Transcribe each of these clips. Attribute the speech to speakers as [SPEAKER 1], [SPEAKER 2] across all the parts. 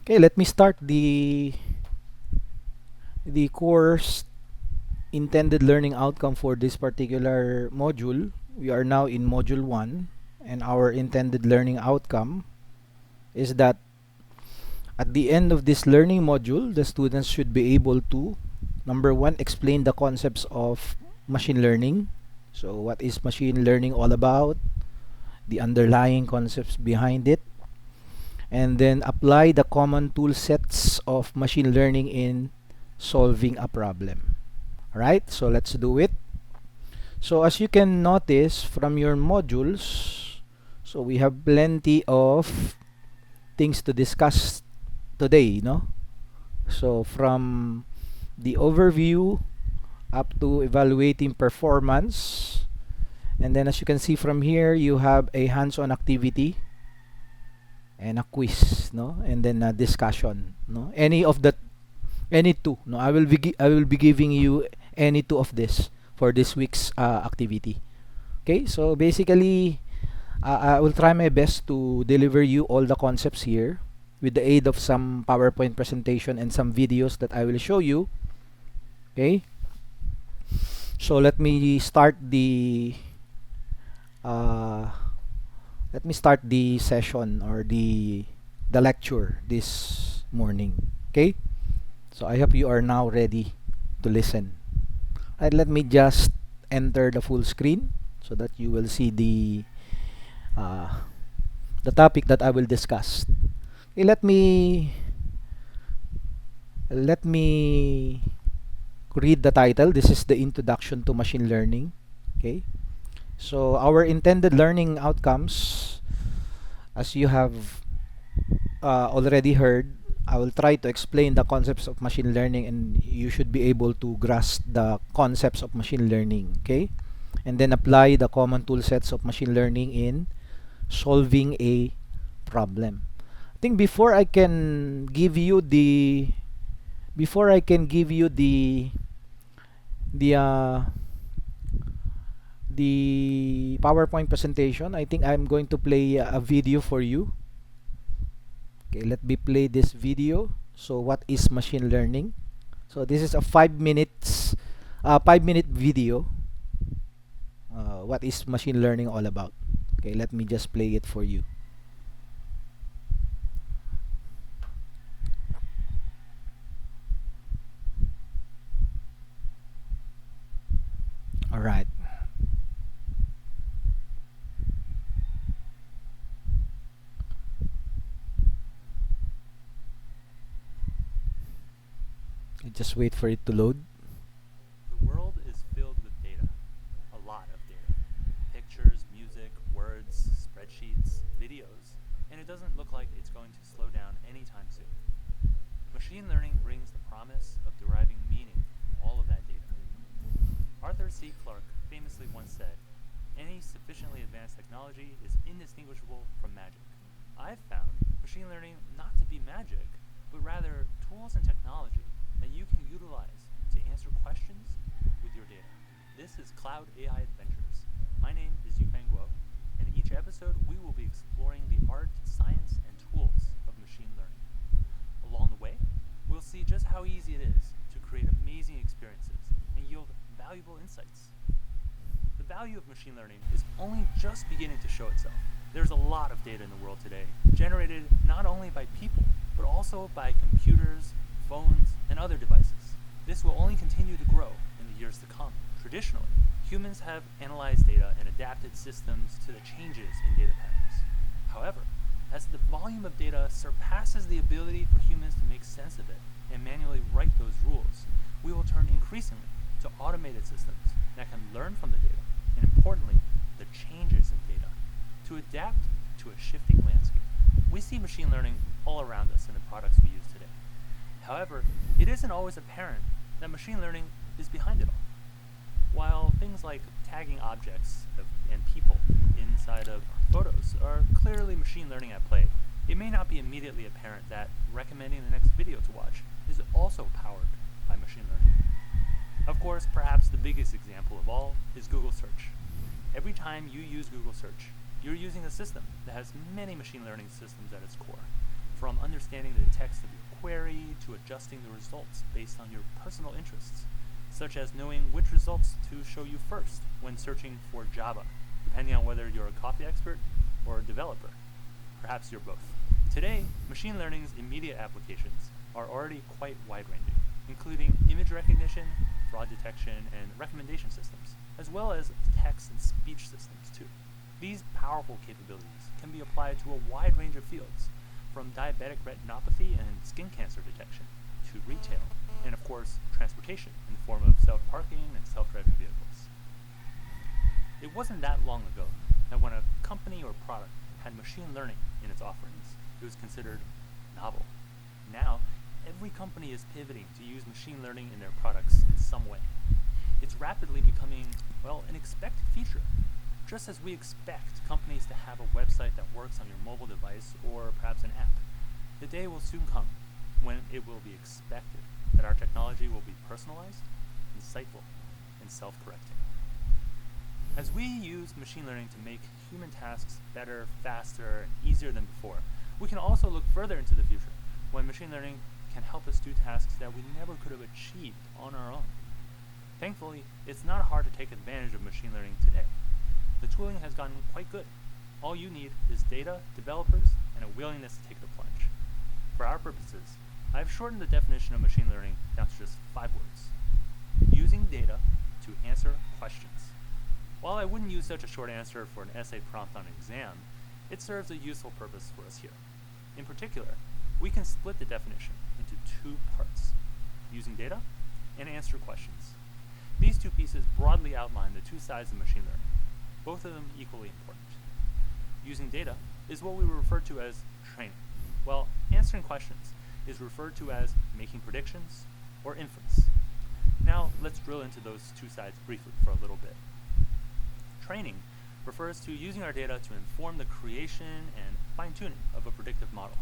[SPEAKER 1] Okay, let me start the course intended learning outcome for this particular module. We are now in module 1, and our intended learning outcome is that at the end of this learning module, the students should be able to, number 1, explain the concepts of machine learning. So what is machine learning all about? The underlying concepts behind it, and then apply the common tool sets of machine learning in solving a problem. Alright, so let's do it. So as you can notice from your modules, so we have plenty of things to discuss today, no? So from the overview up to evaluating performance, and then as you can see from here, you have a hands-on activity and a quiz, no? And then a discussion, no? Any two, no? I will be giving you any two of this for this week's activity. Okay, so basically, I will try my best to deliver you all the concepts here with the aid of some PowerPoint presentation and some videos that I will show you. Okay, so uh, let me start the session or the lecture this morning. Okay, so I hope you are now ready to listen. Right, let me just enter the full screen so that you will see uh, the topic that I will discuss. Okay, let me read the title. This is the introduction to machine learning. Okay, so our intended learning outcomes, as you have already heard, I will try to explain the concepts of machine learning, and you should be able to grasp the concepts of machine learning. Okay, and then apply the common tool sets of machine learning in solving a problem. I think before I can give you the uh, the PowerPoint presentation, I think I'm going to play a video for you. Okay, let me play this video. So what is machine learning? So this is a 5 minute video. What is machine learning all about? Okay, let me just play it for you. All right. Just wait for it to load.
[SPEAKER 2] The world is filled with data, a lot of data. Pictures, music, words, spreadsheets, videos, and it doesn't look like it's going to slow down anytime soon. Machine learning brings the promise of deriving meaning from all of that data. Arthur C. Clarke famously once said, "Any sufficiently advanced technology is indistinguishable from magic." I've found machine learning not to be magic, but rather tools and technology that you can utilize to answer questions with your data. This is Cloud AI Adventures. My name is Yufeng Guo, and in each episode we will be exploring the art, science, and tools of machine learning. Along the way, we'll see just how easy it is to create amazing experiences and yield valuable insights. The value of machine learning is only just beginning to show itself. There's a lot of data in the world today, generated not only by people, but also by computers, phones, and other devices. This will only continue to grow in the years to come. Traditionally, humans have analyzed data and adapted systems to the changes in data patterns. However, as the volume of data surpasses the ability for humans to make sense of it and manually write those rules, we will turn increasingly to automated systems that can learn from the data, and importantly, the changes in data, to adapt to a shifting landscape. We see machine learning all around us in the products we use today. However, it isn't always apparent that machine learning is behind it all. While things like tagging objects and people inside of photos are clearly machine learning at play, it may not be immediately apparent that recommending the next video to watch is also powered by machine learning. Of course, perhaps the biggest example of all is Google Search. Every time you use Google Search, you're using a system that has many machine learning systems at its core. from understanding the text of your query to adjusting the results based on your personal interests, such as knowing which results to show you first when searching for Java, depending on whether you're a coffee expert or a developer. Perhaps you're both. Today, machine learning's immediate applications are already quite wide-ranging, including image recognition, fraud detection, and recommendation systems, as well as text and speech systems too. These powerful capabilities can be applied to a wide range of fields, from diabetic retinopathy and skin cancer detection to retail, and of course, transportation in the form of self-parking and self-driving vehicles. It wasn't that long ago that when a company or product had machine learning in its offerings, it was considered novel. Now, every company is pivoting to use machine learning in their products in some way. It's rapidly becoming, well, an expected feature. Just as we expect companies to have a website that works on your mobile device or perhaps an app, the day will soon come when it will be expected that our technology will be personalized, insightful, and self-correcting. As we use machine learning to make human tasks better, faster, and easier than before, we can also look further into the future when machine learning can help us do tasks that we never could have achieved on our own. Thankfully, it's not hard to take advantage of machine learning today. The tooling has gotten quite good. All you need is data, developers, and a willingness to take the plunge. For our purposes, I've shortened the definition of machine learning down to just 5 words. Using data to answer questions. While I wouldn't use such a short answer for an essay prompt on an exam, it serves a useful purpose for us here. In particular, we can split the definition into 2 parts: using data and answer questions. These 2 pieces broadly outline the 2 sides of machine learning, both of them equally important. Using data is what we refer to as training, while answering questions is referred to as making predictions or inference. Now, let's drill into those 2 sides briefly for a little bit. Training refers to using our data to inform the creation and fine-tuning of a predictive model.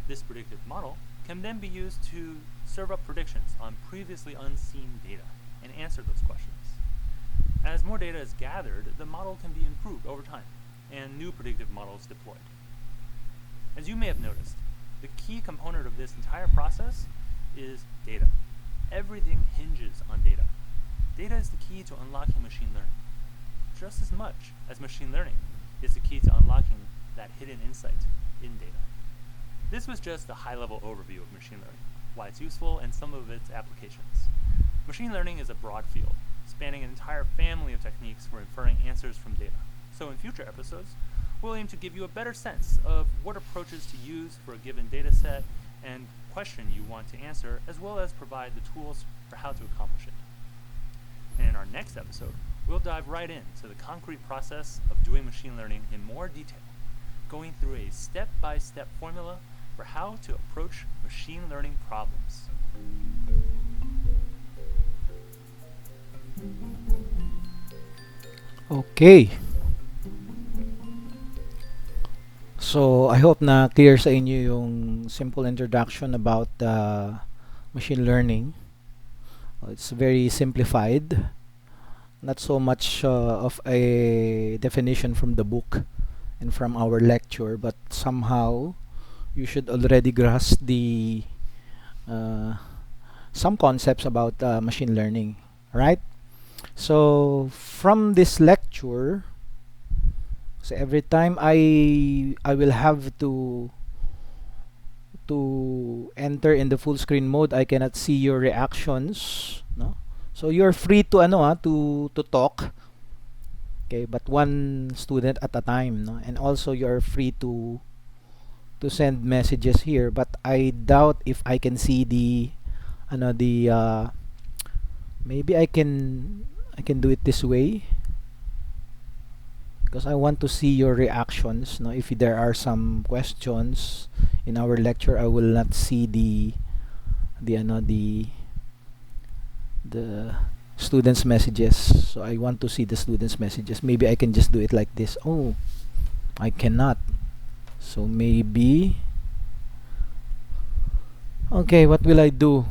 [SPEAKER 2] This predictive model can then be used to serve up predictions on previously unseen data and answer those questions. As more data is gathered, the model can be improved over time and new predictive models deployed. As you may have noticed, the key component of this entire process is data. Everything hinges on data. Data is the key to unlocking machine learning, just as much as machine learning is the key to unlocking that hidden insight in data. This was just a high-level overview of machine learning, why it's useful, and some of its applications. Machine learning is a broad field, spanning an entire family of techniques for inferring answers from data. So in future episodes, we'll aim to give you a better sense of what approaches to use for a given data set and question you want to answer, as well as provide the tools for how to accomplish it. And in our next episode, we'll dive right into the concrete process of doing machine learning in more detail, going through a step-by-step formula for how to approach machine learning problems.
[SPEAKER 1] Okay. So, I hope na clear sa inyo yung simple introduction about machine learning. It's very simplified. Not so much of a definition from the book and from our lecture, but somehow you should already grasp the some concepts about machine learning, right? So from this lecture, so every time I will have to enter in the full screen mode, I cannot see your reactions, no? So you're free to to talk, okay, but one student at a time, no? And also you're free to send messages here, but I doubt if I can see the maybe I can do it this way, because I want to see your reactions, no? If there are some questions in our lecture, I will not see the students messages, so I want to see the students messages. Maybe I can just do it like this. Oh, I cannot. So maybe, okay, what will I do?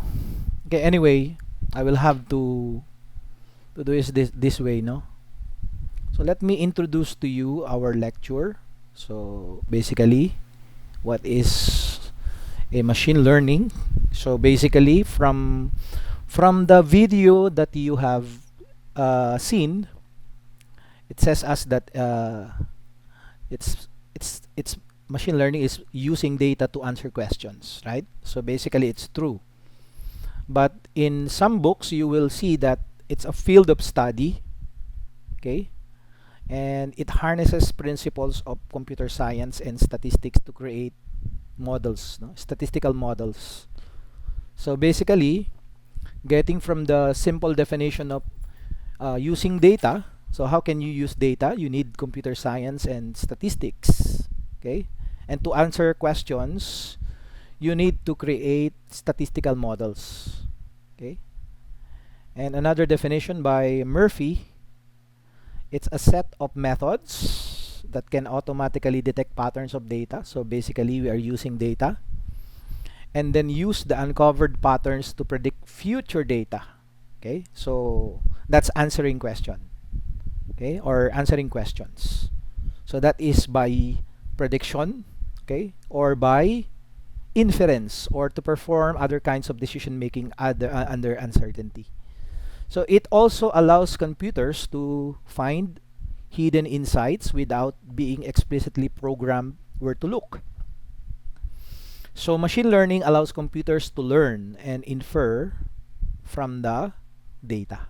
[SPEAKER 1] Okay, anyway, I will have to do is this way, no? So let me introduce to you our lecture. So basically, what is a machine learning. So basically, from the video that you have seen, it says us that it's machine learning is using data to answer questions, right? So basically, it's true. But in some books, you will see that it's a field of study, okay? And it harnesses principles of computer science and statistics to create models, no? Statistical models. So basically, getting from the simple definition of using data. So how can you use data? You need computer science and statistics, okay? And to answer questions, you need to create statistical models, okay? And another definition by Murphy, it's a set of methods that can automatically detect patterns of data. So basically, we are using data and then use the uncovered patterns to predict future data. Okay, so that's answering question, okay, or answering questions. So that is by prediction, okay, or by inference, or to perform other kinds of decision making under uncertainty. So it also allows computers to find hidden insights without being explicitly programmed where to look. So machine learning allows computers to learn and infer from the data.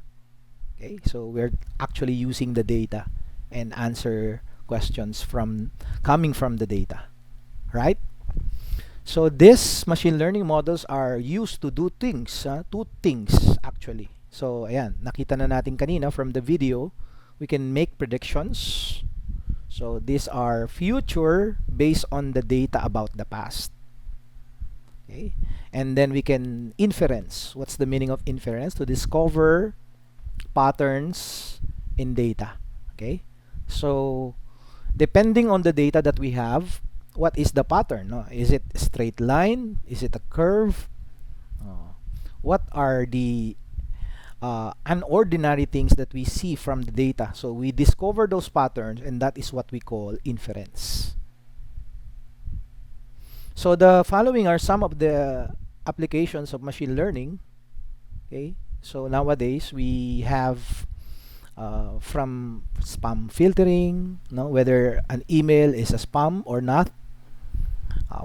[SPEAKER 1] Okay, so we're actually using the data and answer questions from coming from the data, right? So these machine learning models are used to do things, two things actually. So ayan, nakita na natin kanina from the video, we can make predictions. So these are future based on the data about the past. Okay, and then we can inference. What's the meaning of inference? To discover patterns in data. Okay, so depending on the data that we have, what is the pattern? No? Is it a straight line? Is it a curve? What are the unordinary things that we see from the data? So we discover those patterns, and that is what we call inference. So the following are some of the applications of machine learning. Okay, so nowadays we have from spam filtering, no, whether an email is a spam or not.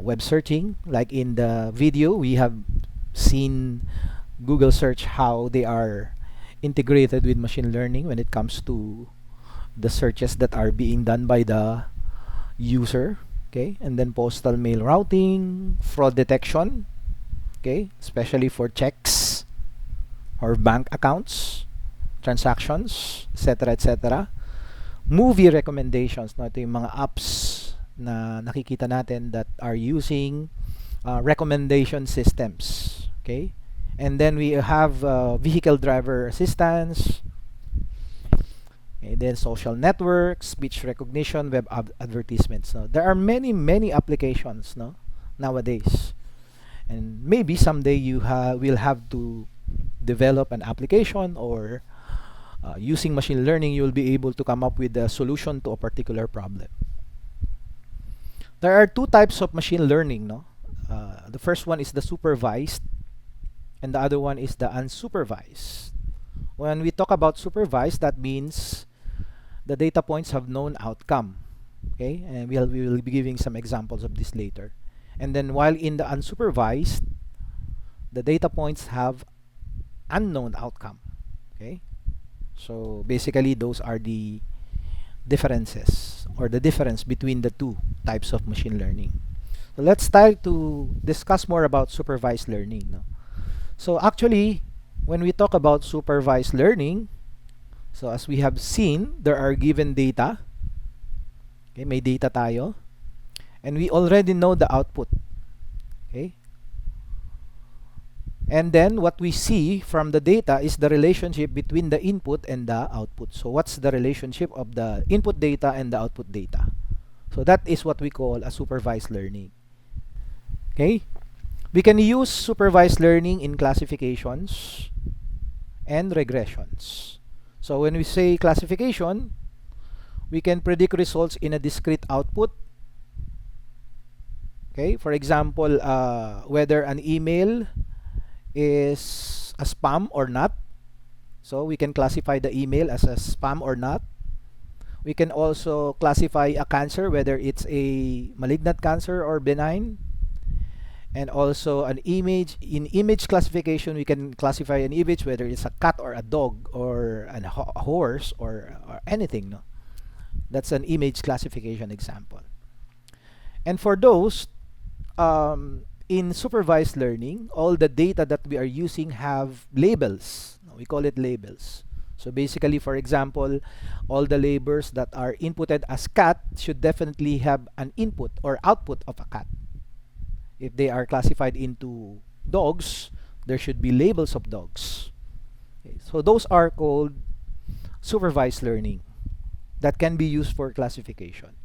[SPEAKER 1] Web searching, like in the video, we have seen Google search how they are integrated with machine learning when it comes to the searches that are being done by the user. Okay, and then postal mail routing, fraud detection, okay, especially for checks or bank accounts, transactions, etc., etc. Movie recommendations, no, ito yung mga apps na nakikita natin that are using recommendation systems, okay. And then we have vehicle driver assistance, and then social networks, speech recognition, web advertisements. No? There are many applications, no, nowadays, and maybe someday you will have to develop an application, or using machine learning, you will be able to come up with a solution to a particular problem. There are two types of machine learning. No, the first one is the supervised, and the other one is the unsupervised. When we talk about supervised, that means the data points have known outcome. Okay, and we will be giving some examples of this later. And then while in the unsupervised, the data points have unknown outcome. Okay, so basically those are the differences, or the difference between the two types of machine learning. So let's start to discuss more about supervised learning. No? So actually, when we talk about supervised learning, so as we have seen, there are given data. Okay, may data tayo. And we already know the output. Okay? And then what we see from the data is the relationship between the input and the output. So what's the relationship of the input data and the output data? So that is what we call a supervised learning. Okay? We can use supervised learning in classifications and regressions. So when we say classification, we can predict results in a discrete output Okay, for example, whether an email is a spam or not. So we can classify the email as a spam or not. We can also classify a cancer, whether it's a malignant cancer or benign. And also an image. In image classification, we can classify an image whether it's a cat or a dog or a horse or anything. No? That's an image classification example. And for those, in supervised learning, all the data that we are using have labels. We call it labels. So basically, for example, all the labels that are inputted as cat should definitely have an input or output of a cat. If they are classified into dogs, there should be labels of dogs. Okay, so those are called supervised learning that can be used for classification.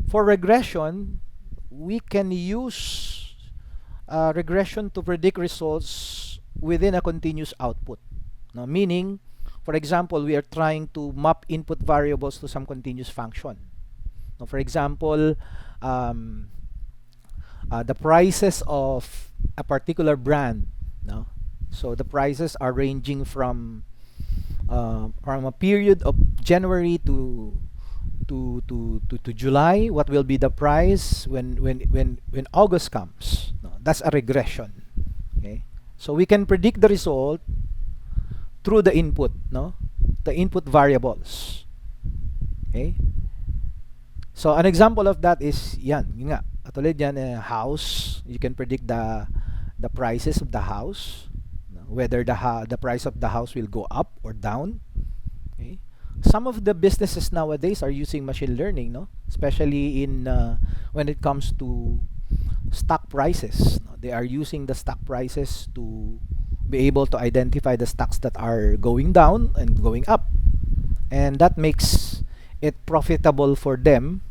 [SPEAKER 1] For regression, we can use regression to predict results within a continuous output. Now, meaning, for example, we are trying to map input variables to some continuous function. Now, for example, the prices of a particular brand. No? So the prices are ranging from a period of January to July. What will be the price when August comes? No, that's a regression. Okay, so we can predict the result through the input, no, the input variables. Okay, so an example of that is yan, yun nga, katulad yan, house. You can predict the prices of the house, no, whether the price of the house will go up or down. Okay. Some of the businesses nowadays are using machine learning, no? Especially in when it comes to stock prices. No? They are using the stock prices to be able to identify the stocks that are going down and going up, and that makes it profitable for them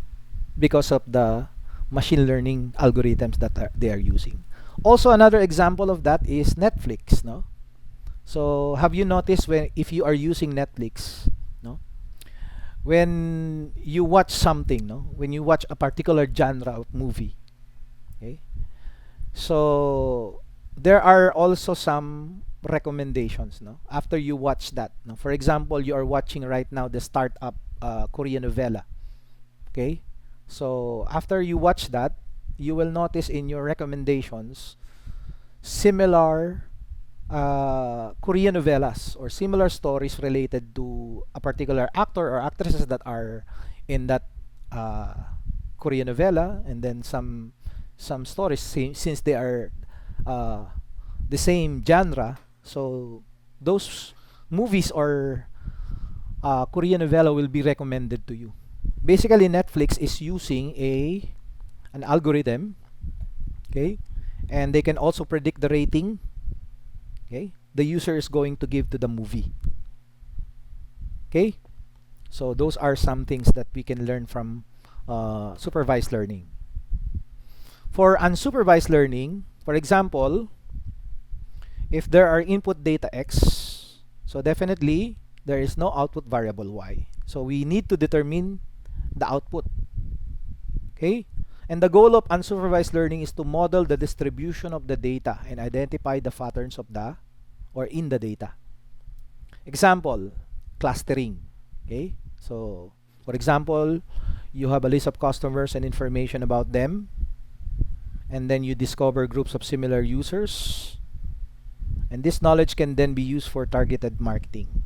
[SPEAKER 1] because of the machine learning algorithms that they are using. Also, another example of that is Netflix, no? So have you noticed when if you are using Netflix, no, when you watch something, no, when you watch a particular genre of movie, okay, so there are also some recommendations, no, after you watch that, no. For example, you are watching right now the startup Korean novela, okay, so after you watch that, you will notice in your recommendations similar Korean novelas or similar stories related to a particular actor or actresses that are in that Korean novela, and then some stories since they are the same genre. So those movies or Korean novela will be recommended to you. Basically, Netflix is using an algorithm, okay, and they can also predict the rating, okay, the user is going to give to the movie. Okay, so those are some things that we can learn from supervised learning. For unsupervised learning, for example, if there are input data x, so definitely there is no output variable y. So we need to determine the output. Okay? And the goal of unsupervised learning is to model the distribution of the data and identify the patterns of the or in the data. Example, clustering. Okay? So, for example, you have a list of customers and information about them, and then you discover groups of similar users, and this knowledge can then be used for targeted marketing.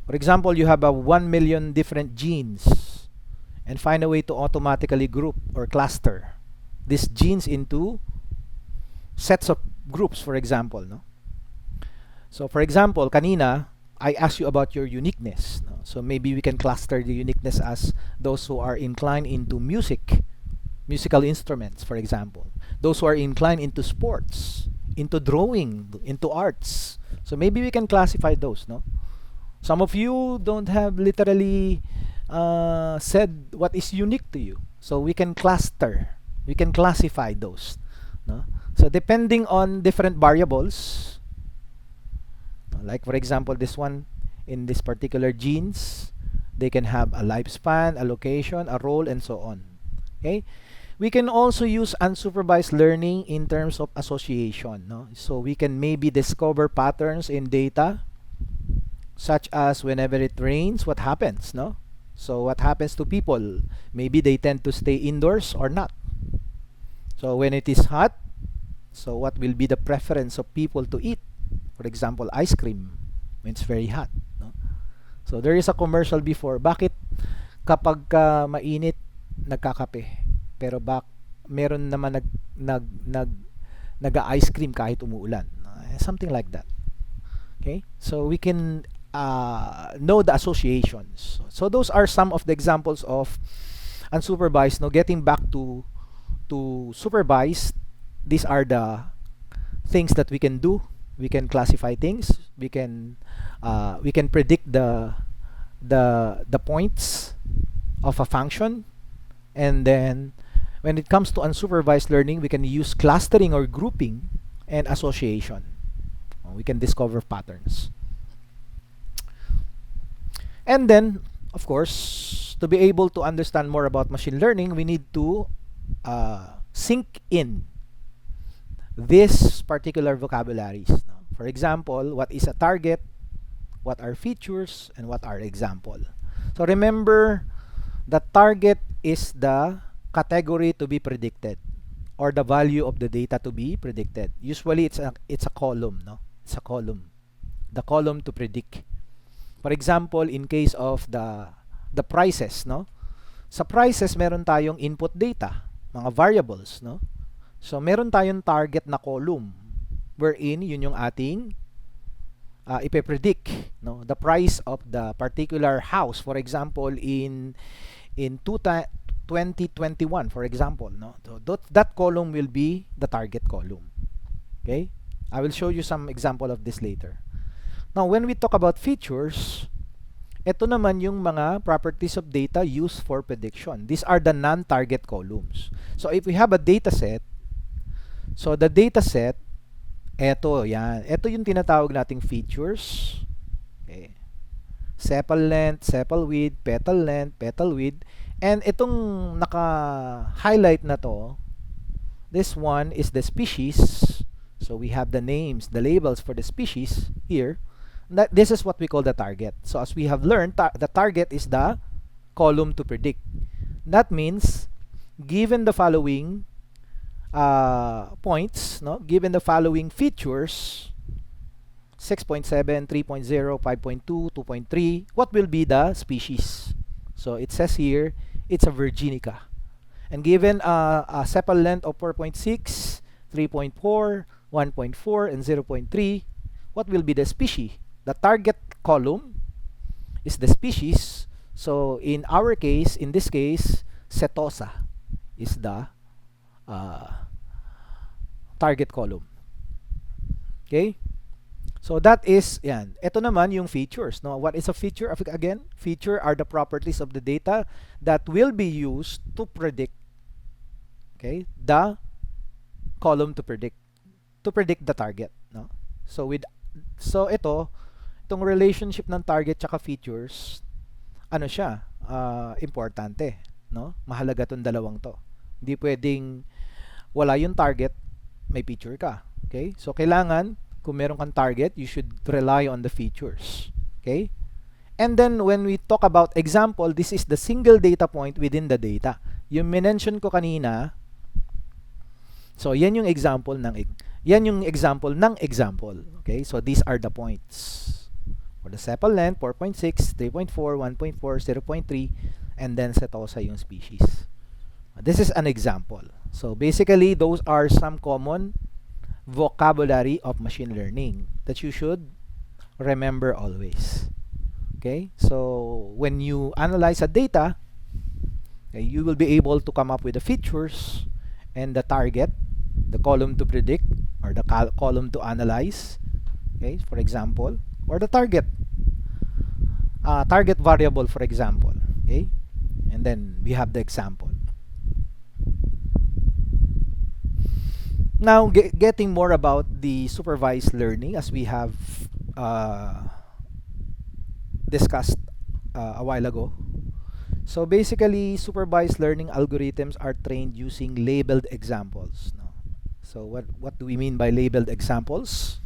[SPEAKER 1] For example, you have 1 million different genes and find a way to automatically group or cluster these genes into sets of groups, for example, no? So for example, kanina I asked you about your uniqueness, no? So maybe we can cluster the uniqueness as those who are inclined into musical instruments, for example, those who are inclined into sports, into drawing, into arts. So maybe we can classify those, no? Some of you don't have literally said what is unique to you, so we can classify those, no? So depending on different variables, like for example this one, in this particular genes, they can have a lifespan, a location, a role, and so on. Okay, We can also use unsupervised learning in terms of association, no? So we can maybe discover patterns in data, such as whenever it rains, what happens, no? So what happens to people? Maybe they tend to stay indoors or not. So when it is hot, so what will be the preference of people to eat? For example, ice cream when it's very hot, no? So there is a commercial before. Bakit kapag mainit nagkakape? Pero meron naman nag-ice cream kahit umuulan. Something like that. Okay? So we can know the associations. So those are some of the examples of unsupervised. Now getting back to supervised, these are the things that we can do. We can classify things. We can predict the points of a function, and then when it comes to unsupervised learning, we can use clustering or grouping and association. We can discover patterns. And then, of course, to be able to understand more about machine learning, we need to sink in this particular vocabularies. No? For example, what is a target? What are features? And what are example? So remember, the target is the category to be predicted, or the value of the data to be predicted. Usually, it's a column, no? It's a column. The column to predict. For example, in case of the prices, no? Sa prices, meron tayong input data, mga variables, no? So, meron tayong target na column wherein yun yung ating ipe-predict, no? The price of the particular house, for example, in 2021, for example, no? So that column will be the target column. Okay? I will show you some example of this later. Now, when we talk about features, ito naman yung mga properties of data used for prediction. These are the non-target columns. So, if we have a data set, so the data set, eto, yan. Ito yung tinatawag nating features. Okay. Sepal length, sepal width, petal length, petal width. And itong naka-highlight na to, this one is the species. So we have the names, the labels for the species here. This is what we call the target. So as we have learned, the target is the column to predict. That means, given the following points, no? Given the following features, 6.7, 3.0, 5.2, 2.3, what will be the species? So it says here, it's a Virginica. And given a sepal length of 4.6, 3.4, 1.4, and 0.3, what will be the species? The target column is the species. So in our case, in this case, setosa is the target column. Okay? So that is, yan. Ito naman yung features. No? What is a feature? Again, feature are the properties of the data that will be used to predict, okay, the column to predict the target. No? So itong relationship ng target tsaka features, ano siya? Importante. No? Mahalaga tong dalawang to. Hindi pwedeng wala yung target, may feature ka. Okay? So kailangan, kung meron kang target, you should rely on the features. Okay? And then, when we talk about example, this is the single data point within the data. Yung minention ko kanina, so yan yung example ng example. Okay? So these are the points. For the sepal length, 4.6, 3.4, 1.4, 0.3, and then setosa yung species. This is an example. So basically, those are some common vocabulary of machine learning that you should remember always. Okay? So when you analyze a data, okay, you will be able to come up with the features and the target, the column to predict, or the column to analyze. Okay? For example, or the target variable, for example. Okay? And then we have the example. Now, getting more about the supervised learning, as we have discussed a while ago. So basically, supervised learning algorithms are trained using labeled examples. No? So what do we mean by labeled examples?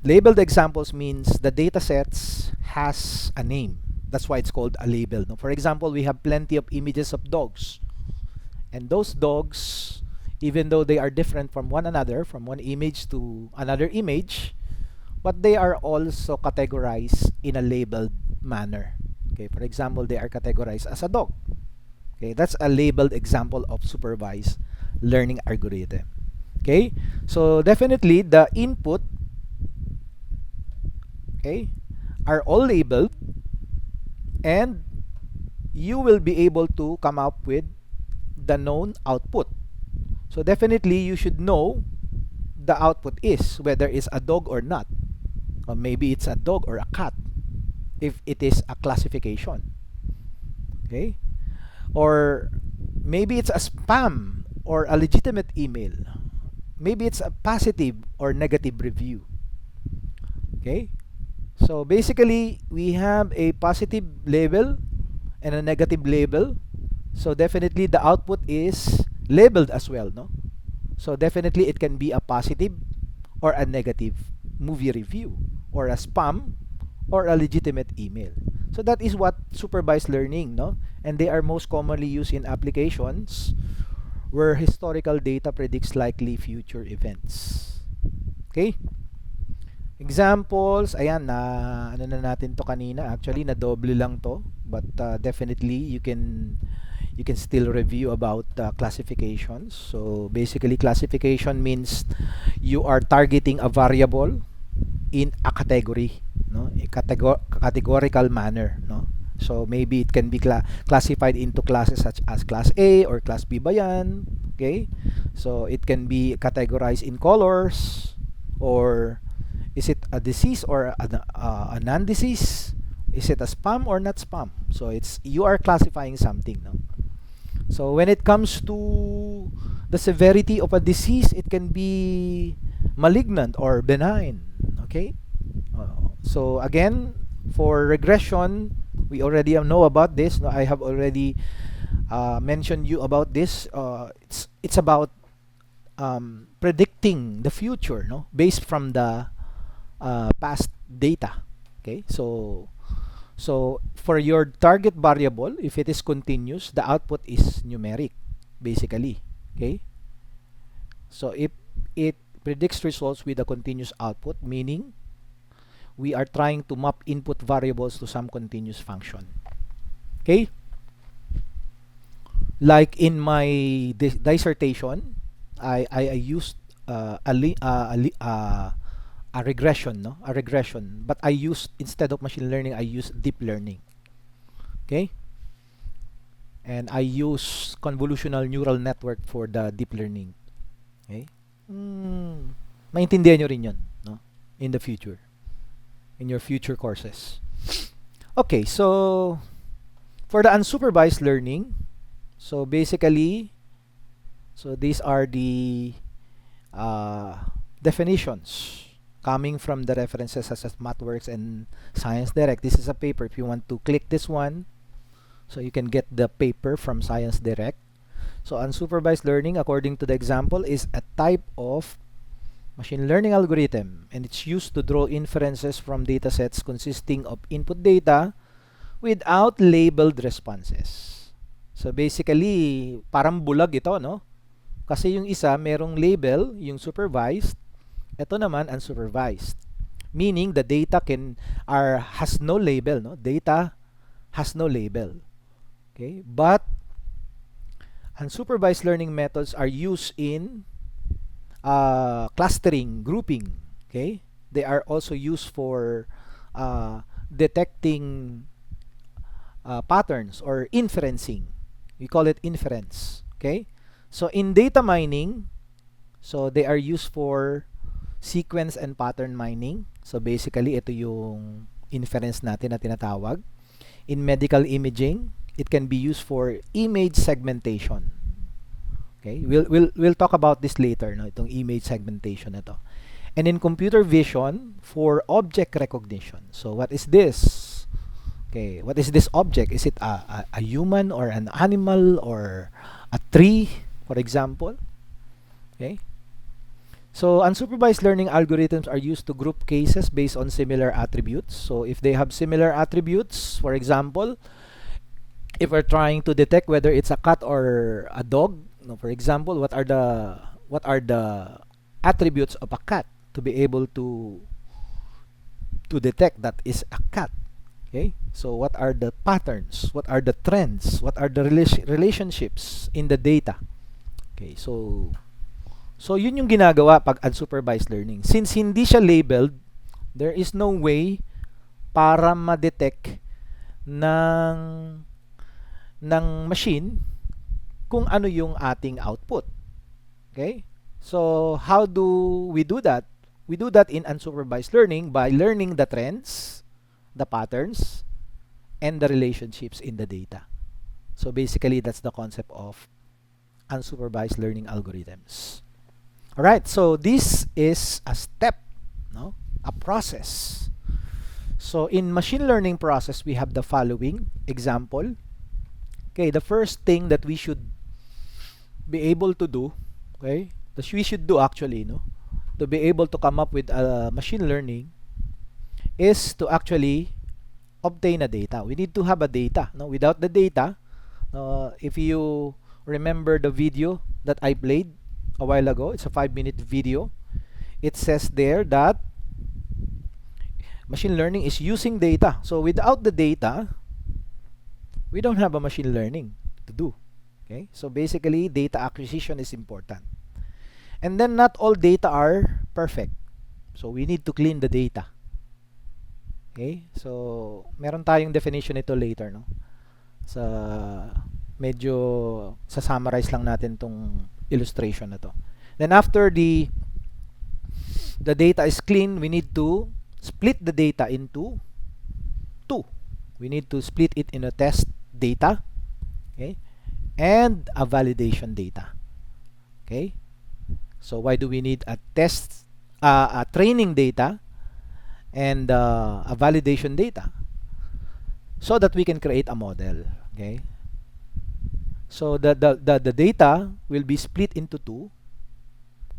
[SPEAKER 1] Labeled examples means the data sets has a name. That's why it's called a label. No? For example, we have plenty of images of dogs. And those dogs, even though they are different from one another, from one image to another image, but they are also categorized in a labeled manner. Okay, for example, they are categorized as a dog. Okay, that's a labeled example of supervised learning algorithm. Okay, so definitely the input, okay, are all labeled, and you will be able to come up with the known output. So definitely you should know the output is, whether it's a dog or not, or maybe it's a dog or a cat, if it is a classification. Okay, or maybe it's a spam or a legitimate email, maybe it's a positive or negative review. Okay, so basically we have a positive label and a negative label, so definitely the output is labeled as well, no? So definitely it can be a positive or a negative movie review, or a spam or a legitimate email. So that is what supervised learning, no? And they are most commonly used in applications where historical data predicts likely future events. Okay? Examples, ayan, na ano na natin to kanina. Actually, na doble lang to, but definitely you can still review about classifications. So basically, classification means you are targeting a variable in a category, no? A categorical manner, no? So maybe it can be classified into classes such as class A or class B ba yan? Okay? So it can be categorized in colors, or is it a disease or a non-disease? Is it a spam or not spam? So it's, you are classifying something, no? So when it comes to the severity of a disease, it can be malignant or benign. Okay? So again, for regression, we already know about this. No, I have already mentioned you about this. It's about predicting the future, no, based from the past data. Okay, so for your target variable, if it is continuous, the output is numeric, basically. Okay, so if it predicts results with a continuous output, meaning we are trying to map input variables to some continuous function. Okay, like in my dissertation, I used a regression, no, a regression, but I used, instead of machine learning, I used deep learning. Okay, and I use convolutional neural network for the deep learning. Okay, maintindihan nyo rin yun, no, in the future, in your future courses. Okay, so for the unsupervised learning, so basically, so these are the definitions coming from the references such as MathWorks and Science Direct. This is a paper. If you want to click this one, so you can get the paper from Science Direct. So unsupervised learning, according to the example, is a type of machine learning algorithm, and it's used to draw inferences from datasets consisting of input data without labeled responses. So basically, parang bulag ito, no? Kasi yung isa merong label, yung supervised, ito naman unsupervised. Meaning the data has no label, no? Data has no label. Okay? But unsupervised learning methods are used in clustering, grouping. Okay? They are also used for detecting patterns or inferencing. We call it inference. Okay? So in data mining, so they are used for sequence and pattern mining. So basically, ito yung inference natin na tinatawag. In medical imaging, it can be used for image segmentation. Okay? We'll talk about this later, no? Itong image segmentation na to. And in computer vision, for object recognition. So what is this? Okay, what is this object? Is it a human or an animal or a tree, for example? Okay. So unsupervised learning algorithms are used to group cases based on similar attributes. So if they have similar attributes, for example, if we're trying to detect whether it's a cat or a dog, no, for example, what are the attributes of a cat to be able to detect that is a cat? Okay, so what are the patterns? What are the trends? What are the relationships in the data? Okay, so yun yung ginagawa pag unsupervised learning. Since hindi siya labeled, there is no way para ma-detect ng ng machine kung ano yung ating output. Okay? So how do we do that? We do that in unsupervised learning by learning the trends, the patterns, and the relationships in the data. So basically, that's the concept of unsupervised learning algorithms. All right, so this is a step, no? A process. So in machine learning process, we have the following example. Okay, the first thing that we should be able to do, okay, that we should do actually, no, to be able to come up with a machine learning is to actually obtain a data. We need to have a data. No, without the data, if you remember the video that I played a while ago, it's a 5-minute video. It says there that machine learning is using data. So without the data, we don't have a machine learning to do. Okay, so basically data acquisition is important. And then not all data are perfect. So we need to clean the data. Okay, so meron tayong definition nito later, no? Sa medyo sa summarize lang natin tong illustration na to. Then after the data is clean, we need to split the data into two. We need to split it in a test data, okay, and a validation data. Okay, so why do we need a training data and a validation data? So that we can create a model. Okay, so the data will be split into two.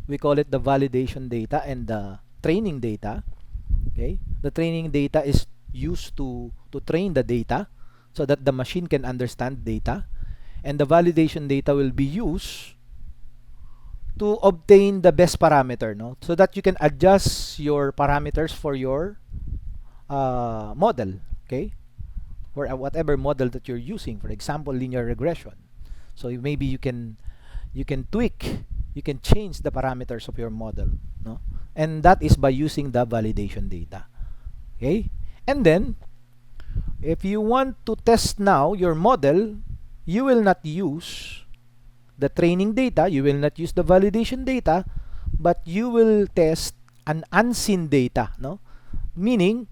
[SPEAKER 1] We call it the validation data and the training data. Okay, the training data is used to train the data so that the machine can understand data, and the validation data will be used to obtain the best parameter, no, so that you can adjust your parameters for your model. Okay, or whatever model that you're using, for example linear regression. So maybe you can tweak, you can change the parameters of your model, no, and that is by using the validation data. Okay, and then if you want to test now your model, you will not use the training data, you will not use the validation data, but you will test an unseen data, no, meaning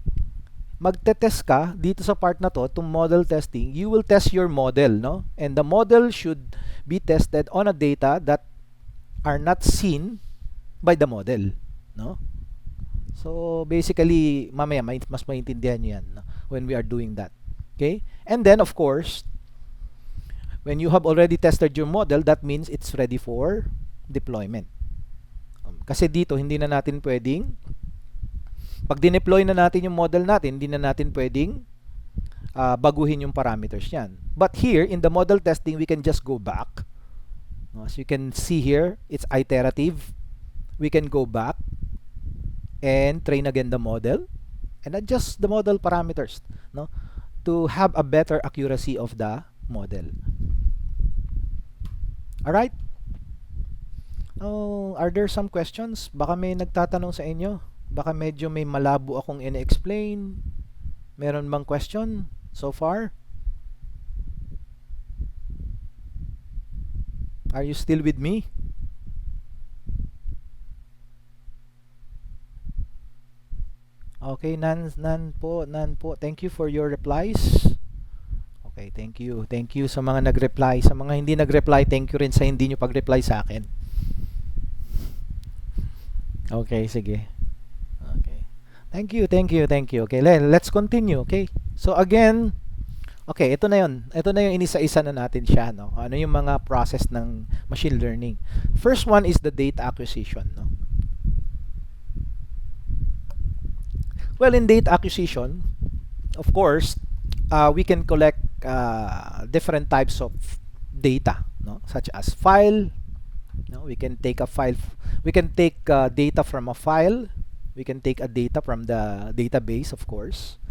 [SPEAKER 1] magte-test ka dito sa part na to, itong model testing, you will test your model, no, and the model should be tested on a data that are not seen by the model, no. So basically mamaya mas maintindihan niyo yan, no, when we are doing that. Okay, and then of course when you have already tested your model, that means it's ready for deployment. Kasi dito hindi na natin pwedeng pag dineploy na natin yung model natin, hindi na natin pwedeng baguhin yung parameters niyan. But here in the model testing, we can just go back. As you can see here, it's iterative. We can go back and train again the model and adjust the model parameters, no, to have a better accuracy of the model. Alright? Oh, are there some questions? Baka may nagtatanong sa inyo. Baka medyo may malabo akong ine-explain. Meron bang question so far? Are you still with me? Okay, nan po. Thank you for your replies. Okay, thank you. Thank you sa mga nag-reply. Sa mga hindi nag-reply, thank you rin sa hindi nyo pag-reply sa akin. Okay, sige. Okay. Thank you. Okay, let's continue. Okay. So again, Okay, ito na 'yon. Ito na yung inisa-isa na natin siya, no? Ano yung mga process ng machine learning. First one is the data acquisition, no? Well, in data acquisition, of course, we can collect different types of data, no? Such as file, no? We can take a file, we can take data from a file, we can take a data from the database, of course.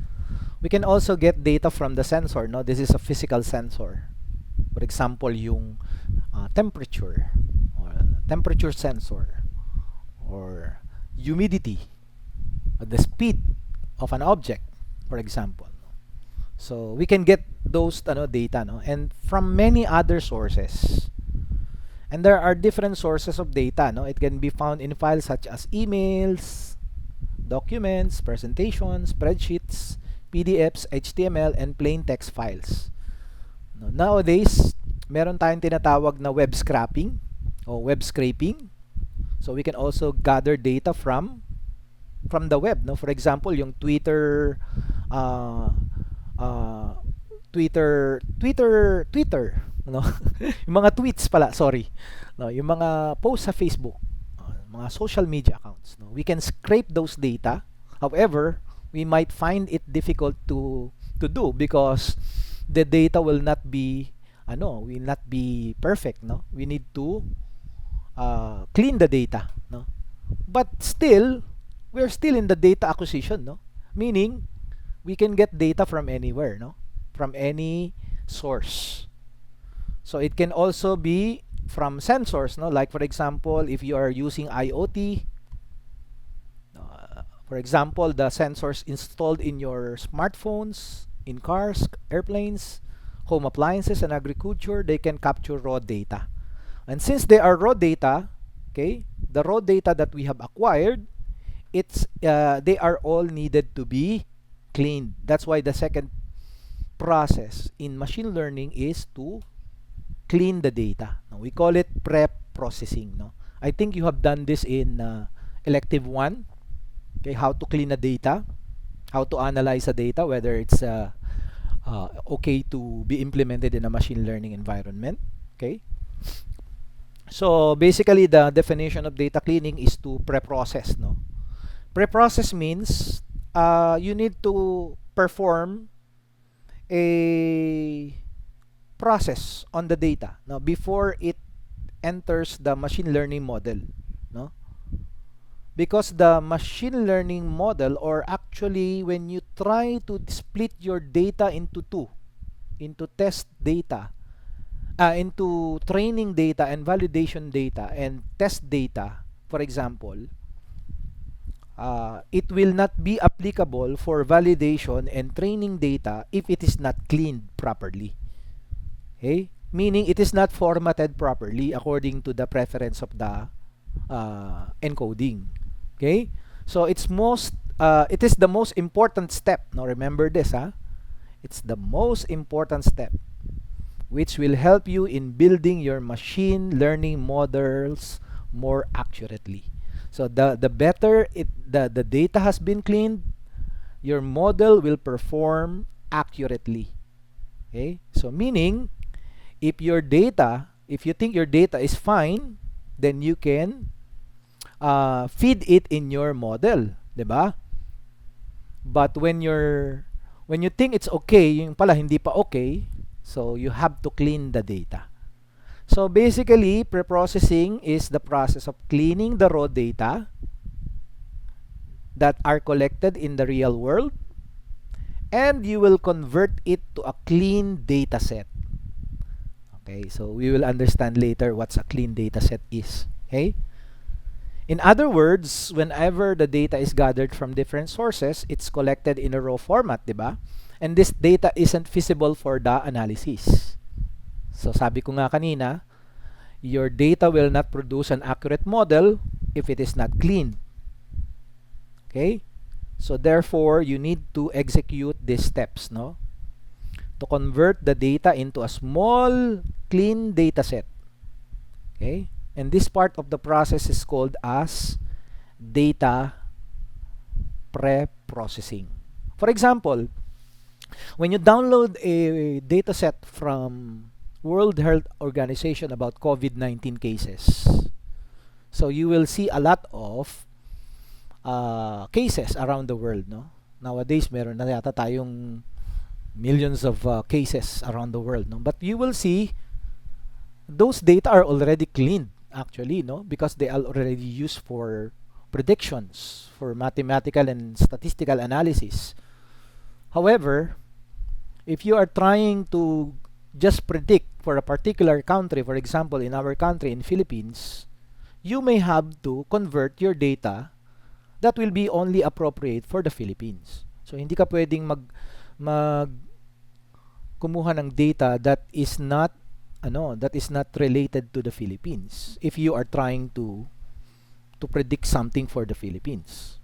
[SPEAKER 1] We can also get data from the sensor, no? This is a physical sensor. For example, yung temperature, or temperature sensor, or humidity, or the speed of an object, for example. So we can get those data, no? And from many other sources. And there are different sources of data, no? It can be found in files such as emails, documents, presentations, spreadsheets, PDFs, HTML, and plain text files. No, nowadays, meron tayong tinatawag na web scraping o web scraping. So we can also gather data from the web, no? For example, yung Twitter no? Yung mga tweets pala, sorry. No, yung mga posts sa Facebook, mga social media accounts, no? We can scrape those data. However, we might find it difficult to do because the data will not be perfect, no? We need to clean the data, no? But still, we're still in the data acquisition, no? Meaning, we can get data from anywhere, no? From any source. So it can also be from sensors, no? Like for example, if you are using IoT, for example, the sensors installed in your smartphones, in cars, airplanes, home appliances, and agriculture, they can capture raw data. And since they are raw data, okay, the raw data that we have acquired, they are all needed to be cleaned. That's why the second process in machine learning is to clean the data. Now, we call it pre-processing, no? I think you have done this in elective 1. Okay, how to clean the data, how to analyze the data, whether it's okay to be implemented in a machine learning environment. Okay. So basically, the definition of data cleaning is to pre-process, no? Pre-process means you need to perform a process on the data, no, before it enters the machine learning model, no? Because the machine learning model, or actually when you try to split your data into two, into test data, into training data and validation data and test data, for example, it will not be applicable for validation and training data if it is not cleaned properly. Okay? Meaning it is not formatted properly according to the preference of the encoding. Okay? So it is the most important step. Now remember this, it's the most important step which will help you in building your machine learning models more accurately. So the better the data has been cleaned, your model will perform accurately. Okay? So meaning, if you think your data is fine, then you can feed it in your model, 'di ba? But when you think it's okay, yung pala hindi pa okay, so you have to clean the data. So basically, preprocessing is the process of cleaning the raw data that are collected in the real world, and you will convert it to a clean data set. Okay, so we will understand later what a clean data set is. Okay? In other words, whenever the data is gathered from different sources, it's collected in a raw format, di ba? And this data isn't feasible for the analysis. So sabi ko nga kanina, your data will not produce an accurate model if it is not cleaned. Okay? So therefore, you need to execute these steps, no? To convert the data into a small, clean data set. Okay? And this part of the process is called as data pre-processing. For example, When you download a data set from World Health Organization about COVID-19 cases, so you will see a lot of cases around the world, no? Nowadays, meron na yata tayong millions of cases around the world, no? But you will see those data are already cleaned, actually, no? Because they are already used for predictions, for mathematical and statistical analysis. However, if you are trying to just predict for a particular country, for example, in our country, in Philippines, you may have to convert your data that will be only appropriate for the Philippines. So hindi ka pwedeng mag kumuha ng data that is not related to the Philippines if you are trying to predict something for the Philippines.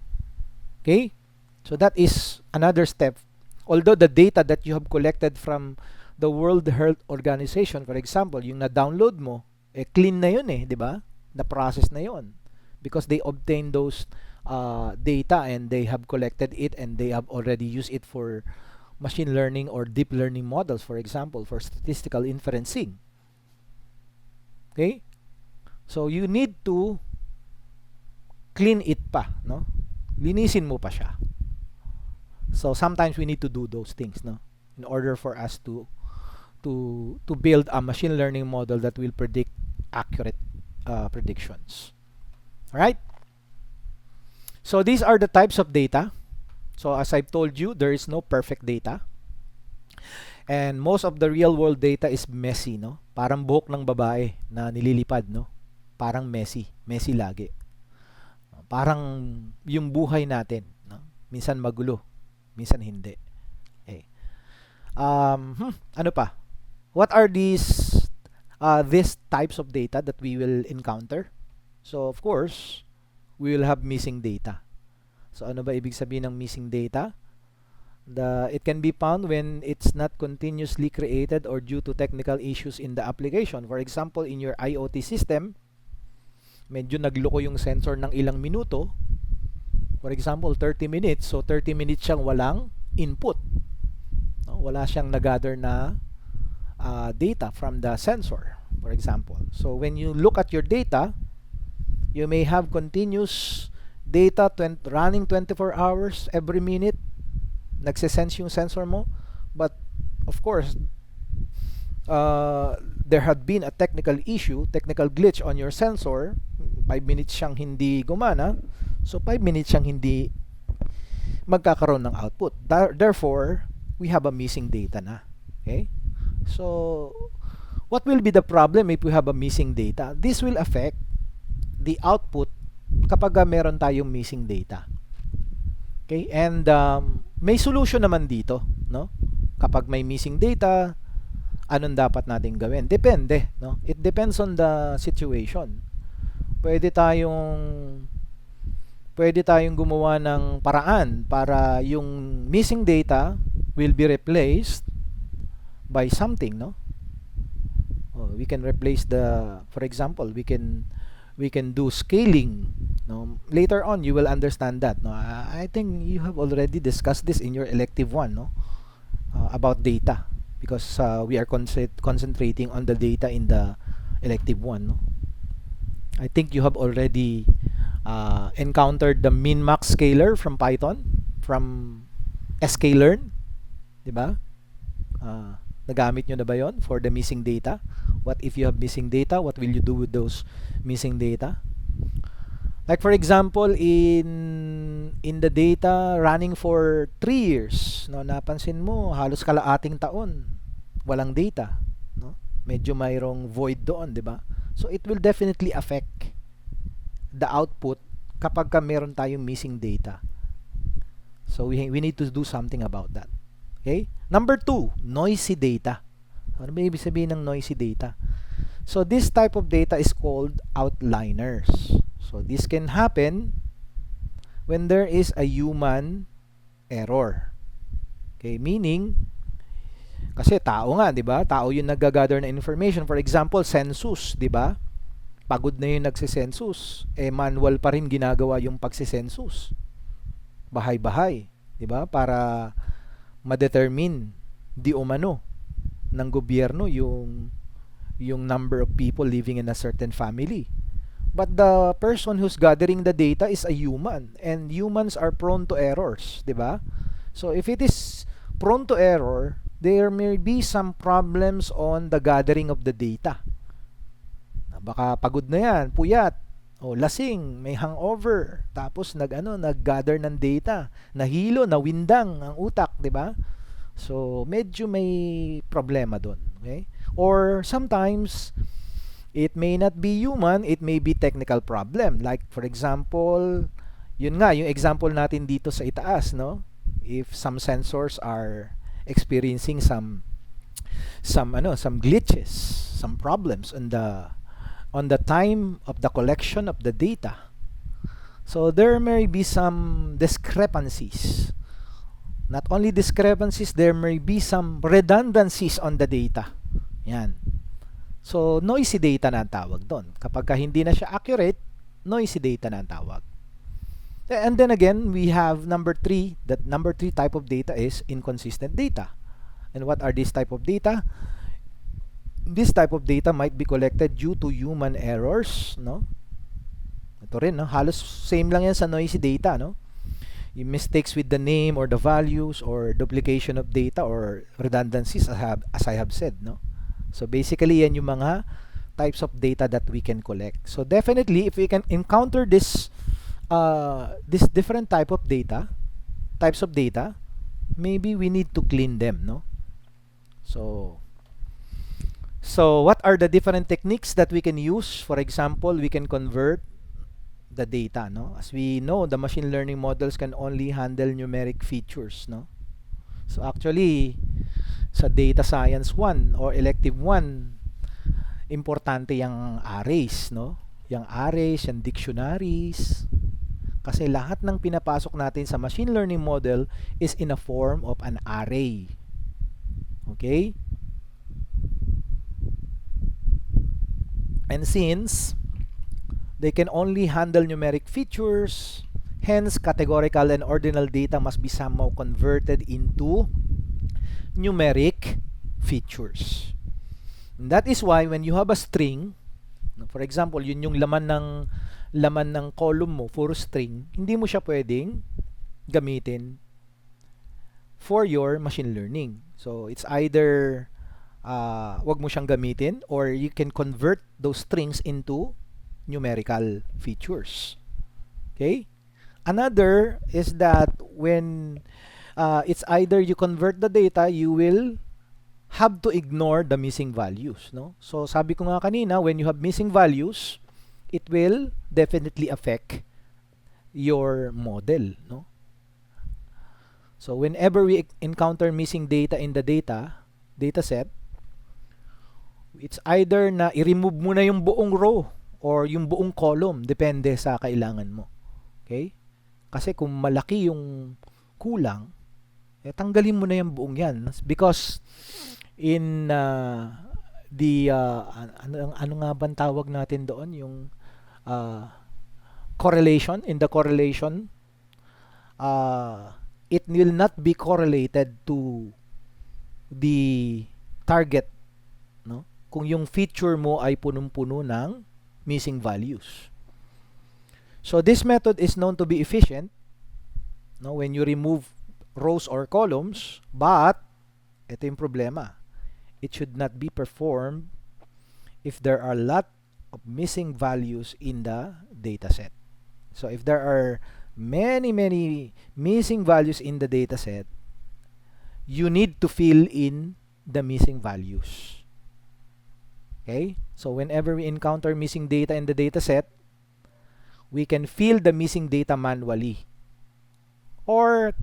[SPEAKER 1] Okay? So that is another step. Although the data that you have collected from the World Health Organization, for example, yung na-download mo, clean na yun di ba? Na-process na yun. Because they obtained those data and they have collected it and they have already used it for machine learning or deep learning models, for example, for statistical inferencing. Okay? So you need to clean it pa, no? Linisin mo pa siya. So sometimes we need to do those things, no? In order for us to build a machine learning model that will predict accurate predictions. All right? So these are the types of data. So as I've told you, there is no perfect data. And most of the real world data is messy, no? Parang buhok ng babae na nililipad, no? Parang messy. Messy lagi. Parang yung buhay natin, no? Minsan magulo, minsan hindi. Okay. Ano pa? What are these types of data that we will encounter? So of course, we will have missing data. So ano ba ibig sabihin ng missing data? It can be found when it's not continuously created or due to technical issues in the application. For example, in your IoT system, medyo nagloko yung sensor ng ilang minuto. For example, 30 minutes. So 30 minutes siyang walang input. No? Wala siyang nagather na data from the sensor, for example. So when you look at your data, you may have continuous data running 24 hours every minute. Nagsisense yung sensor mo. But of course, there had been a technical glitch on your sensor. 5 minutes siyang hindi gumana. So 5 minutes siyang hindi magkakaroon ng output. Therefore, we have a missing data na. Okay? So, what will be the problem if we have a missing data? This will affect the output kapag meron tayong missing data. Okay? And may solution naman dito, no? Kapag may missing data, anong dapat nating gawin? Depende, no? It depends on the situation. Pwede tayong gumawa ng paraan para yung missing data will be replaced by something, no? We can replace for example, we can do scaling, no? Later on you will understand that, no? I think you have already discussed this in your elective 1, no? About data, because we are concentrating on the data in the elective 1, no? I think you have already encountered the min-max scaler from Python, from sklearn, di ba? Nagamit nyo na ba yon for the missing data? What if you have missing data? What will you do with those missing data? Like for example, in the data running for 3 years, no, napansin mo halos kalaating taon walang data, no? Medyo mayroong void doon, di ba? So it will definitely affect the output kapag meron tayong missing data. So we need to do something about that. Okay? Number 2, noisy data. Ano ba ibig sabihin ng noisy data? So this type of data is called outliners. So this can happen when there is a human error. Okay, meaning kasi tao nga, 'di ba? Tao yung nag-gather na information. For example, census, 'di ba? Pagod na yung nagse-census. Manual pa rin ginagawa yung pagse-census. Bahay-bahay, 'di ba? Para ma-determine di umano ng gobyerno yung number of people living in a certain family. But the person who's gathering the data is a human, and humans are prone to errors, di ba? So if it is prone to error, there may be some problems on the gathering of the data. Baka pagod na yan, puyat, o lasing, may hangover, tapos nag-gather ng data, nahilo, nawindang ang utak, di ba? So medyo may problema doon, okay? Or sometimes it may not be human, it may be technical problem. Like for example, yun nga yung example natin dito sa itaas, no? If some sensors are experiencing some glitches, some problems on the time of the collection of the data. So there may be some discrepancies. Not only discrepancies, there may be some redundancies on the data. Yan. So noisy data na ang tawag doon. Kapag hindi na siya accurate, noisy data na ang tawag. And then again, we have number 3. That number 3 type of data is inconsistent data. And what are these type of data? This type of data might be collected due to human errors, no? Ito rin, no? Halos same lang yan sa noisy data, no? Yung mistakes with the name or the values or duplication of data or redundancies, as I have said, no? So basically, yan yung mga types of data that we can collect. So definitely, if we can encounter this different types of data, maybe we need to clean them, no? So what are the different techniques that we can use? For example, we can convert the data, no? As we know, the machine learning models can only handle numeric features, no? So actually, sa data science 1 or elective 1, importante yung arrays, no? Yung arrays, yung dictionaries. Kasi lahat ng pinapasok natin sa machine learning model is in a form of an array. Okay? And since they can only handle numeric features, hence categorical and ordinal data must be somehow converted into numeric features. And that is why when you have a string, for example, yun yung laman ng column mo, puro string, hindi mo siya pwedeng gamitin for your machine learning. So it's either wag mo siyang gamitin, or you can convert those strings into numerical features. Okay? Another is that when it's either you convert the data, you will have to ignore the missing values, no? So sabi ko nga kanina, when you have missing values, it will definitely affect your model, no? So whenever we encounter missing data in the data set, it's either na i-remove mo na yung buong row or yung buong column, depende sa kailangan mo. Okay? Kasi kung malaki yung kulang, tanggalin mo na yung buong yan. Because in ano nga bang tawag natin doon, yung correlation, in the correlation, it will not be correlated to the target, no? Kung yung feature mo ay punong-puno ng missing values. So this method is known to be efficient, no, when you remove rows or columns, but ito yung problema. It should not be performed if there are a lot of missing values in the dataset. So if there are many missing values in the dataset, you need to fill in the missing values. Okay? So whenever we encounter missing data in the dataset, we can fill the missing data manually. Or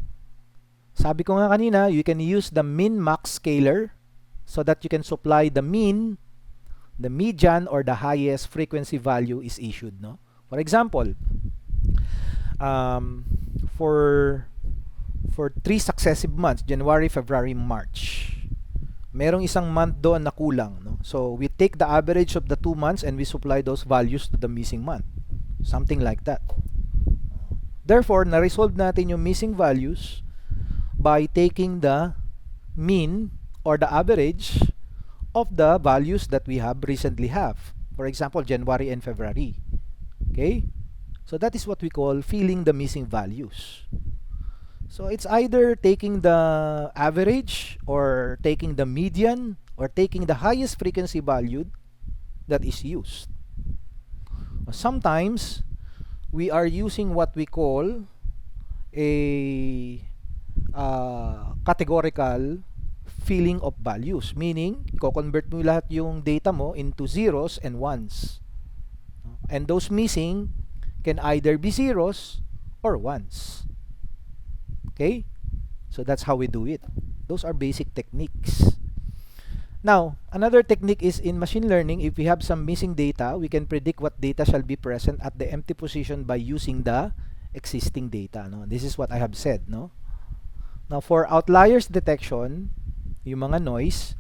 [SPEAKER 1] sabi ko nga kanina, you can use the min-max scaler so that you can supply the mean, the median, or the highest frequency value is issued, no? For example, for 3 successive months, January, February, March, merong isang month doon na kulang, no? So we take the average of the 2 months and we supply those values to the missing month. Something like that. Therefore, na-resolve natin yung missing values by taking the mean or the average of the values that we have recently have. For example, January and February. Okay? So that is what we call filling the missing values. So it's either taking the average or taking the median or taking the highest frequency value that is used. Sometimes we are using what we call a categorical filling of values, meaning ko-convert mo lahat yung data mo into zeros and ones, and those missing can either be zeros or ones. Okay, so that's how we do it. Those are basic techniques. Now, another technique is in machine learning. If we have some missing data, we can predict what data shall be present at the empty position by using the existing data. No? This is what I have said. No? Now, for outliers detection, yung mga noise,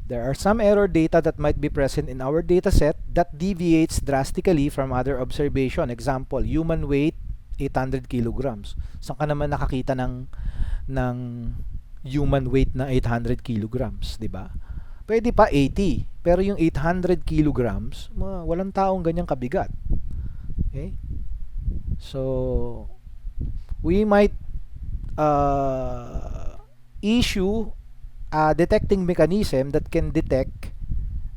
[SPEAKER 1] there are some error data that might be present in our data set that deviates drastically from other observation. Example, human weight, 800 kilograms. Saan ka naman nakakita ng human weight na 800 kilograms, di ba? Pwede pa 80, pero yung 800 kilograms, walang taong ganyang kabigat. Okay? So, we might issue a detecting mechanism that can detect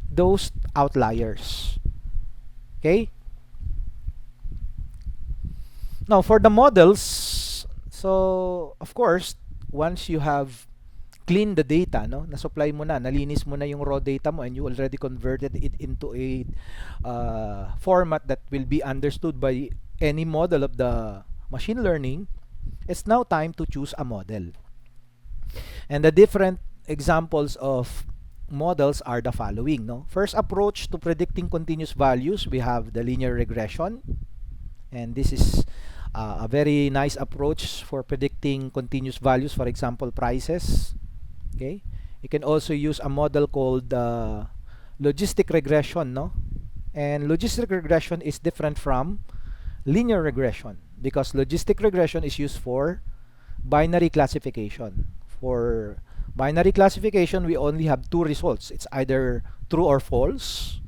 [SPEAKER 1] those outliers. Okay? Now, for the models, so, of course, once you have cleaned the data, no, na-supply mo na, nalinis mo na yung raw data mo, and you already converted it into a format that will be understood by any model of the machine learning, it's now time to choose a model. And the different examples of models are the following. No? First approach to predicting continuous values, we have the linear regression. And this is a very nice approach for predicting continuous values, for example, prices. Okay, you can also use a model called logistic regression, no? And logistic regression is different from linear regression because logistic regression is used for binary classification. For binary classification, we only have two results. It's either true or false,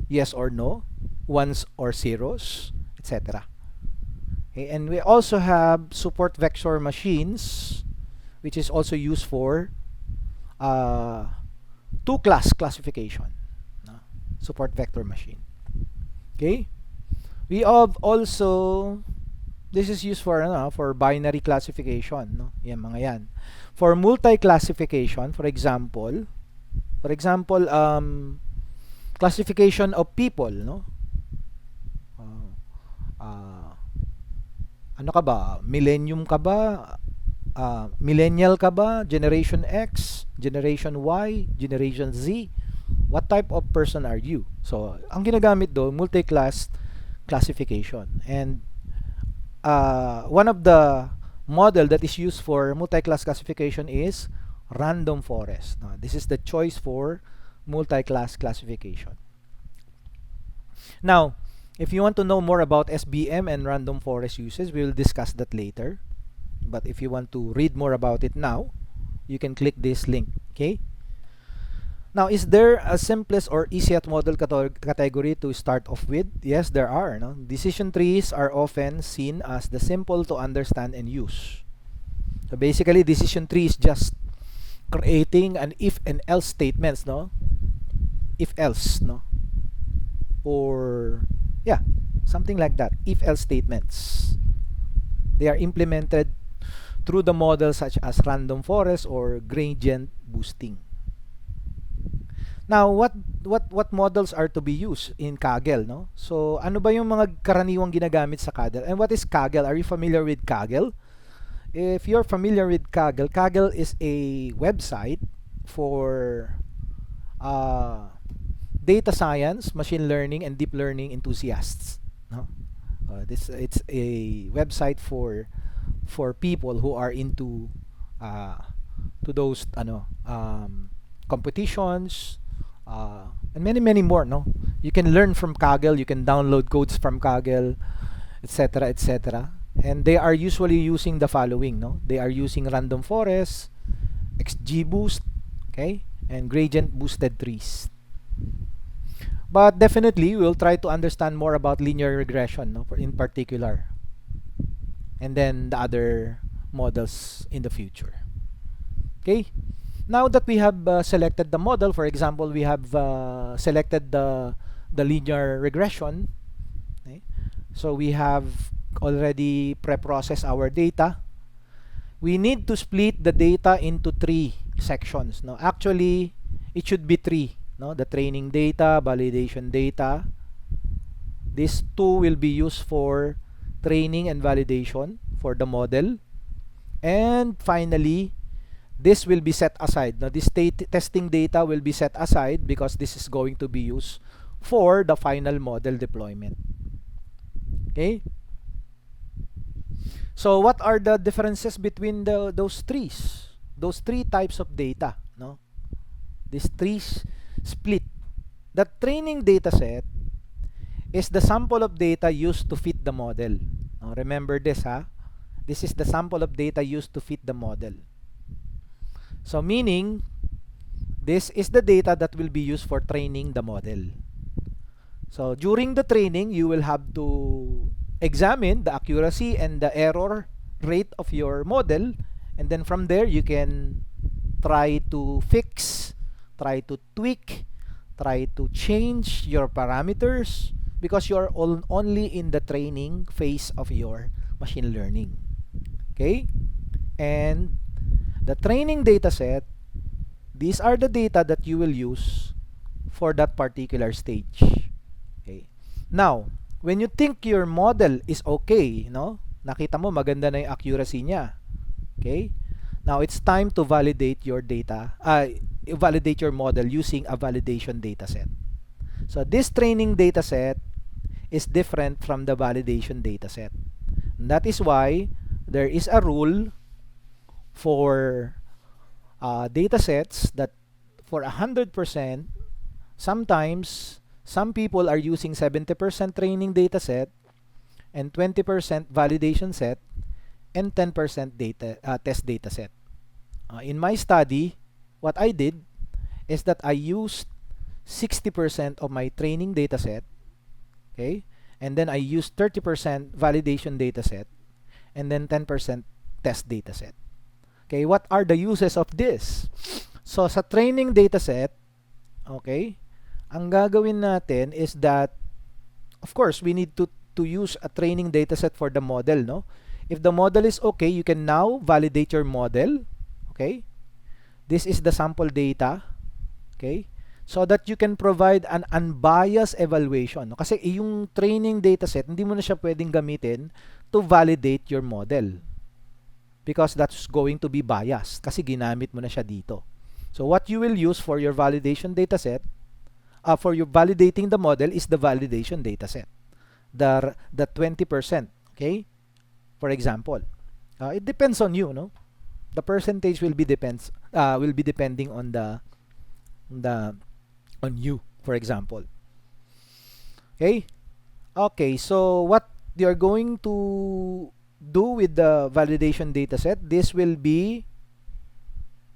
[SPEAKER 1] yes or no, ones or zeros, etc. Okay, and we also have support vector machines, which is also used for two-class classification. Support vector machine. Okay, we have also, this is used for binary classification. No? Yan, mga yan. For multi-classification, for example, classification of people, no? Ano ka ba? Millennium ka ba? Millennial ka ba? Generation X? Generation Y? Generation Z? What type of person are you? So, ang ginagamit do, multi-class classification. And one of the model that is used for multi-class classification is random forest. Now, this is the choice for multi-class classification. Now, if you want to know more about SBM and random forest uses, we will discuss that later. But if you want to read more about it now, you can click this link. Okay? Now, is there a simplest or easiest model category to start off with? Yes, there are. No? Decision trees are often seen as the simple to understand and use. So basically, decision tree is just creating an if and else statements, no? If else, no? Or yeah, something like that. If else statements. They are implemented through the models such as random forest or gradient boosting. Now, what models are to be used in Kaggle, no? So, ano ba yung mga karaniwang ginagamit sa Kaggle? And what is Kaggle? Are you familiar with Kaggle? If you're familiar with Kaggle, Kaggle is a website for data science, machine learning, and deep learning enthusiasts. No? It's a website for people who are into to those competitions and many more. No, you can learn from Kaggle. You can download codes from Kaggle, etc., etc. And they are usually using the following, no? They are using random forest, XGBoost, okay, and gradient boosted trees. But definitely, we'll try to understand more about linear regression, no, in particular, and then the other models in the future. Okay. Now that we have selected the model, for example, we have selected the linear regression. Okay? So we have already pre-processed our data. We need to split the data into three sections. No, actually, it should be three. No, the training data, validation data. These two will be used for training and validation for the model. And finally, this will be set aside. Now, this testing data will be set aside because this is going to be used for the final model deployment. Okay? So, what are the differences between those three types of data? No? These three split. The training data set is the sample of data used to fit the model. Now, remember this, ha? This is the sample of data used to fit the model. So meaning, this is the data that will be used for training the model. So during the training, you will have to examine the accuracy and the error rate of your model, and then from there you can try to fix, try to tweak, try to change your parameters because you are only in the training phase of your machine learning. Okay? And the training data set, these are the data that you will use for that particular stage. Okay. Now, when you think your model is okay, no? Nakita mo maganda na yung accuracy niya. Okay? Now, it's time to validate your data, validate your model using a validation data set. So, this training data set is different from the validation data set. And that is why there is a rule for data sets that for 100%, sometimes some people are using 70% training data set and 20% validation set and 10% test data set. In my study, what I did is that I used 60% of my training data set, okay, and then I used 30% validation data set and then 10% test data set. Okay, what are the uses of this? So sa training data set, okay, ang gagawin natin is that, of course, we need to use a training data set for the model, no? If the model is okay, you can now validate your model, okay? This is the sample data, okay? So that you can provide an unbiased evaluation. No? Kasi yung training data set, hindi mo na siya pwedeng gamitin to validate your model. Because that's going to be biased. Kasi ginamit mo na siya dito. So what you will use for your validation data set, for your validating the model is the validation data set. The 20%, okay? For example, it depends on you, no? The percentage will be depending on on you, for example. Okay? Okay, so what you're going to do with the validation dataset, this will be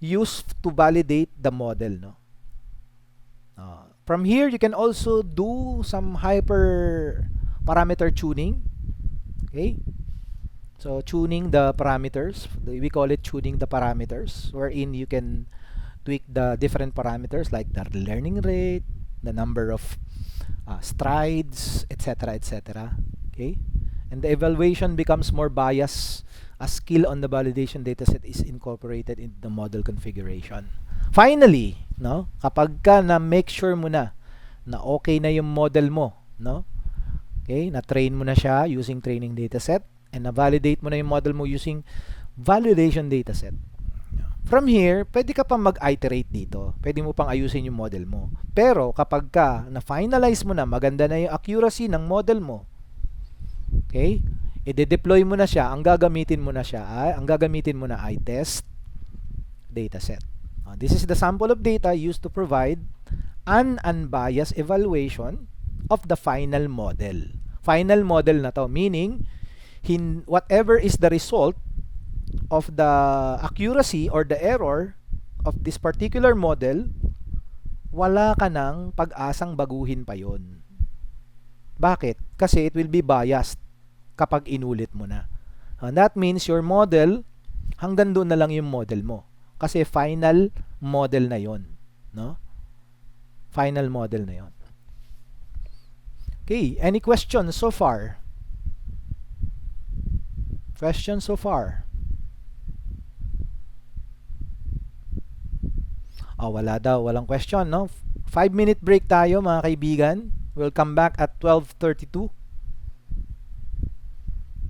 [SPEAKER 1] used to validate the model, no? From here, you can also do some hyper parameter tuning. Okay? So, tuning the parameters. We call it tuning the parameters, wherein you can tweak the different parameters like the learning rate, the number of strides, etc., etc. Okay? And the evaluation becomes more biased as skill on the validation dataset is incorporated into the model configuration. Finally, no, kapag ka na make sure mo na okay na yung model mo, no? Okay, na-train mo na siya using training dataset and na-validate mo na yung model mo using validation dataset. From here, pwede ka pang mag-iterate dito. Pwede mo pang ayusin yung model mo. Pero kapag ka na-finalize mo na, maganda na yung accuracy ng model mo, okay, i-deploy mo na siya, ang gagamitin mo na ay test dataset. This is the sample of data used to provide an unbiased evaluation of the final model. Final model na to, meaning whatever is the result of the accuracy or the error of this particular model, wala ka ng pag-asang baguhin pa yon. Bakit? Kasi it will be biased kapag inulit mo na. And that means your model, hanggang doon na lang yung model mo. Kasi final model na yon, no? Final model na yon. Okay, any questions so far? Questions so far? Wala daw, walang question, no? 5-minute break tayo, mga kaibigan. We'll come back at 12:32.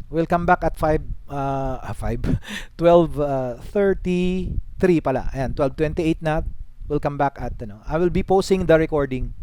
[SPEAKER 1] We'll come back at 12:33 pala. Ayan, 12:28 na. We'll come back at, I will be posting the recording